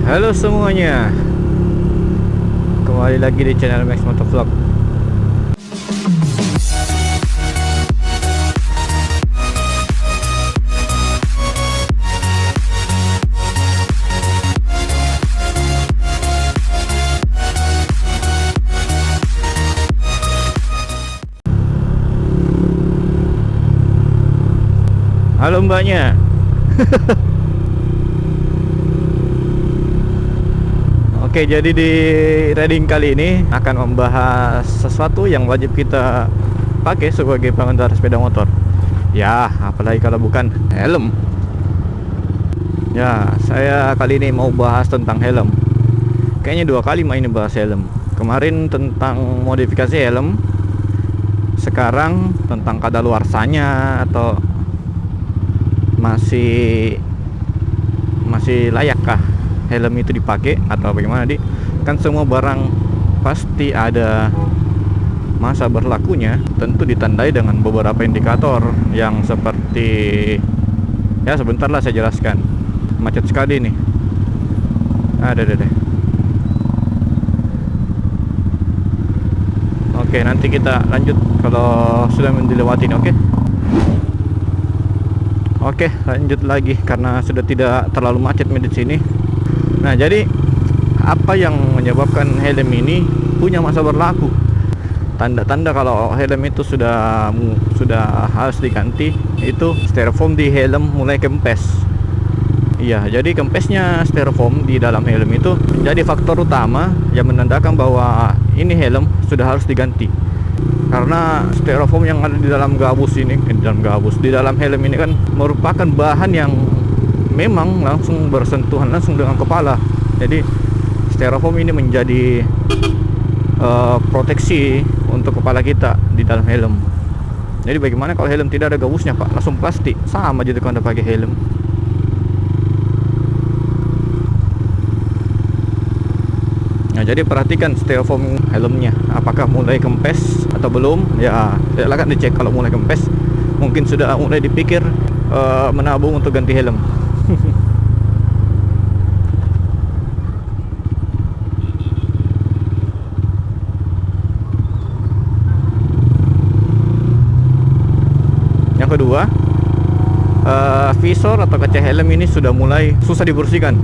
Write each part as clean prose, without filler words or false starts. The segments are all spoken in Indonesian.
Halo semuanya, kembali lagi di channel Max Motovlog. Halo mbaknya. Oke, jadi di riding kali ini akan membahas sesuatu yang wajib kita pakai sebagai pengendara sepeda motor. Ya, apalagi kalau bukan helm. Ya, saya kali ini mau bahas tentang helm. Kayaknya dua kali ini bahas helm. Kemarin tentang modifikasi helm, sekarang tentang kadaluarsanya atau masih layakkah helm itu dipakai atau bagaimana. Kan semua barang pasti ada masa berlakunya, tentu ditandai dengan beberapa indikator yang seperti, ya sebentar lah saya jelaskan, macet sekali nih. Ada deh. Oke, nanti kita lanjut kalau sudah dilewatin. Oke, lanjut lagi karena sudah tidak terlalu macet di sini. Nah, jadi apa yang menyebabkan helm ini punya masa berlaku? Tanda-tanda kalau helm itu sudah harus diganti, itu styrofoam di helm mulai kempes. Iya, jadi kempesnya styrofoam di dalam helm itu menjadi faktor utama yang menandakan bahwa ini helm sudah harus diganti. Karena styrofoam yang ada di dalam gabus ini, di dalam helm ini kan merupakan bahan yang memang langsung bersentuhan langsung dengan kepala. Jadi styrofoam ini menjadi proteksi untuk kepala kita di dalam helm. Jadi bagaimana kalau helm tidak ada gabusnya, Pak? Langsung plastik. Sama jadi kalau Anda pakai helm. Nah, jadi perhatikan styrofoam helmnya, apakah mulai kempes atau belum. Ya, silakan dicek. Kalau mulai kempes, mungkin sudah mulai dipikir menabung untuk ganti helm. Yang kedua, visor atau kaca helm ini sudah mulai susah dibersihkan.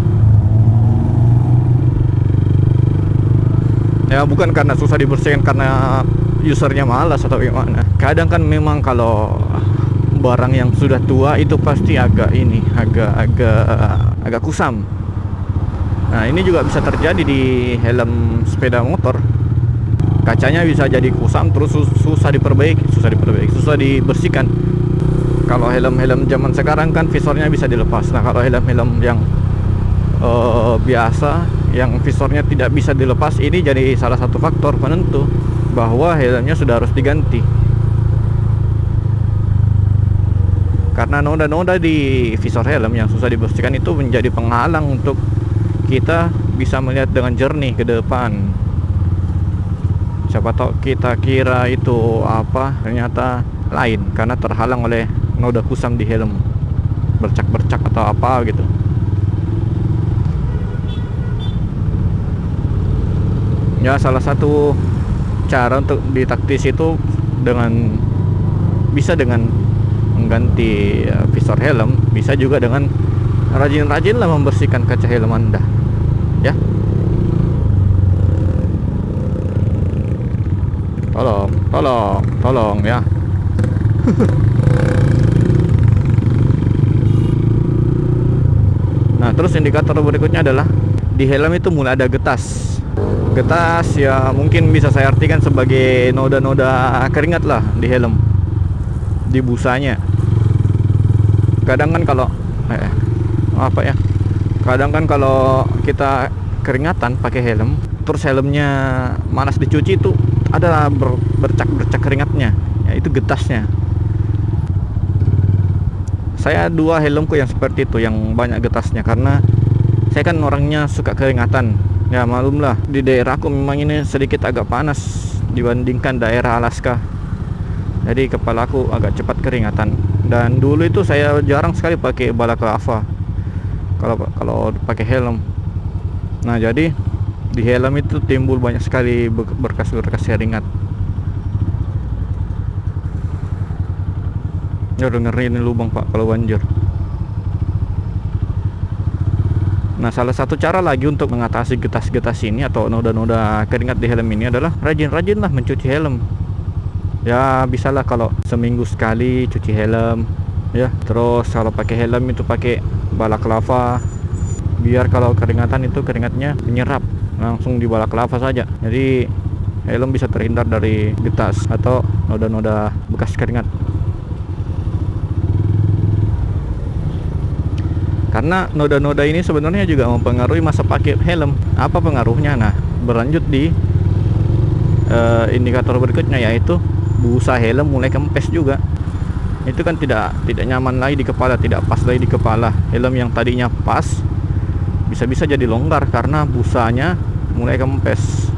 Ya, bukan karena susah dibersihkan karena usernya malas atau gimana. Kadang kan memang kalau barang yang sudah tua itu pasti agak kusam. Nah, ini juga bisa terjadi di helm sepeda motor. Kacanya bisa jadi kusam, terus susah dibersihkan. Kalau helm-helm zaman sekarang kan visornya bisa dilepas. Nah, kalau helm-helm yang biasa yang visornya tidak bisa dilepas, ini jadi salah satu faktor penentu bahwa helmnya sudah harus diganti. Karena noda-noda di visor helm yang susah dibersihkan itu menjadi penghalang untuk kita bisa melihat dengan jernih ke depan. Siapa tahu kita kira itu apa, ternyata lain karena terhalang oleh noda kusam di helm, bercak-bercak atau apa gitu. Ya, salah satu cara untuk ditaktis itu bisa dengan mengganti visor helm, bisa juga dengan rajin-rajinlah membersihkan kaca helm Anda. Ya. Tolong ya. Nah, terus indikator berikutnya adalah di helm itu mulai ada getas. Getas ya mungkin bisa saya artikan sebagai noda-noda keringat lah di helm, di busanya. Kadang kan kalau kadang kan kalau kita keringatan pakai helm, terus helmnya malas dicuci, itu ada bercak-bercak keringatnya. Ya, itu getasnya. Saya dua helmku yang seperti itu, yang banyak getasnya, karena saya kan orangnya suka keringatan. Ya malumlah, di daerahku memang ini sedikit agak panas dibandingkan daerah Alaska. Jadi kepalaku agak cepat keringatan. Dan dulu itu saya jarang sekali pakai balaclava kalau pakai helm. Nah, jadi di helm itu timbul banyak sekali berkas-berkas seringat. Ya dengerin lubang Pak kalau banjir. Nah, salah satu cara lagi untuk mengatasi getas-getas ini atau noda-noda keringat di helm ini adalah rajin-rajinlah mencuci helm. Ya, bisalah kalau seminggu sekali cuci helm, ya. Terus kalau pakai helm itu pakai balaklava, biar kalau keringatan itu keringatnya menyerap langsung di balaklava saja. Jadi helm bisa terhindar dari getas atau noda-noda bekas keringat. Karena noda-noda ini sebenarnya juga mempengaruhi masa pakai helm. Apa pengaruhnya? Nah, berlanjut di indikator berikutnya, yaitu busa helm mulai kempes juga. Itu kan tidak nyaman lagi di kepala, tidak pas lagi di kepala. Helm yang tadinya pas bisa-bisa jadi longgar karena busanya mulai kempes.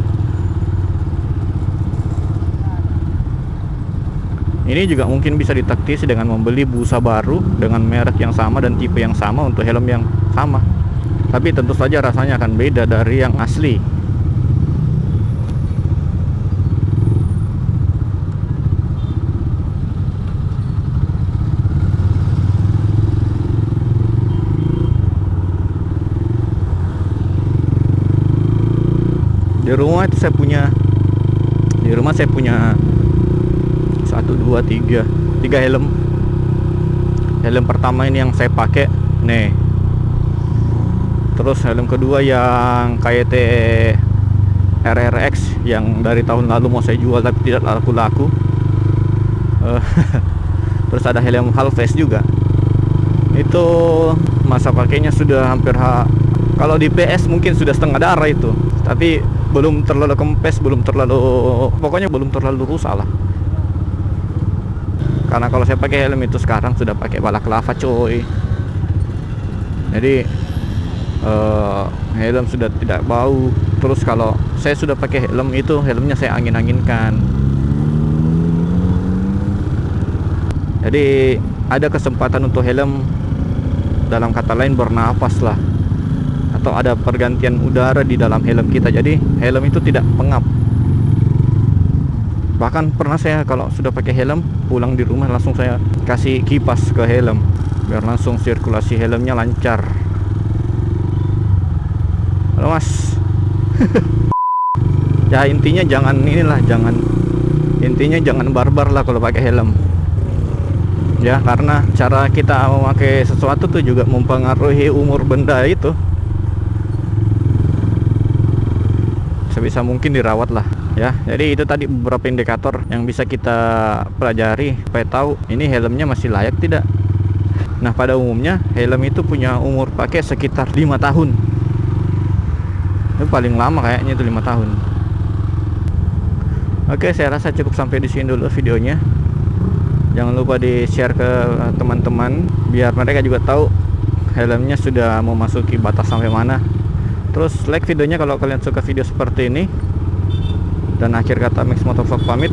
Ini juga mungkin bisa ditaktisi dengan membeli busa baru dengan merek yang sama dan tipe yang sama untuk helm yang sama. Tapi tentu saja rasanya akan beda dari yang asli. Di rumah saya punya 3 helm. Helm pertama ini yang saya pakai nih. Terus helm kedua yang KYT RRX yang dari tahun lalu mau saya jual tapi tidak laku-laku. Terus ada helm half face juga. Itu masa pakainya sudah hampir kalau di PS mungkin sudah setengah darah itu. Tapi belum terlalu kempes, pokoknya belum terlalu rusak lah. Karena kalau saya pakai helm itu sekarang sudah pakai balaklava coy. Jadi helm sudah tidak bau. Terus kalau saya sudah pakai helm itu, helmnya saya angin-anginkan. Jadi ada kesempatan untuk helm, dalam kata lain bernapas lah, atau ada pergantian udara di dalam helm kita. Jadi helm itu tidak pengap. Bahkan pernah saya kalau sudah pakai helm, pulang di rumah langsung saya kasih kipas ke helm biar langsung sirkulasi helmnya lancar. Halo mas. Ya intinya jangan barbar lah kalau pakai helm. Ya, karena cara kita memakai sesuatu tuh juga mempengaruhi umur benda itu. Sebisa mungkin dirawat lah ya. Jadi itu tadi beberapa indikator yang bisa kita pelajari supaya tahu ini helmnya masih layak tidak. Nah, pada umumnya helm itu punya umur pakai sekitar 5 tahun. Itu paling lama kayaknya itu 5 tahun. Oke, saya rasa cukup sampai di sini dulu videonya. Jangan lupa di-share ke teman-teman biar mereka juga tahu helmnya sudah memasuki batas sampai mana. Terus like videonya kalau kalian suka video seperti ini. Dan akhir kata Mix Motovlog pamit.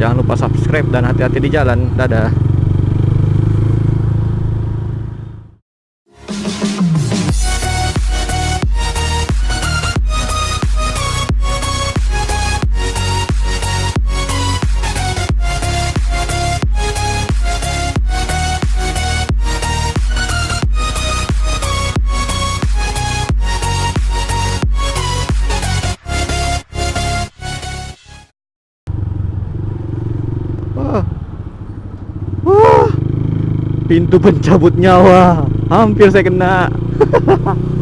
Jangan lupa subscribe dan hati-hati di jalan. Dadah. Pintu pencabut nyawa, hampir saya kena.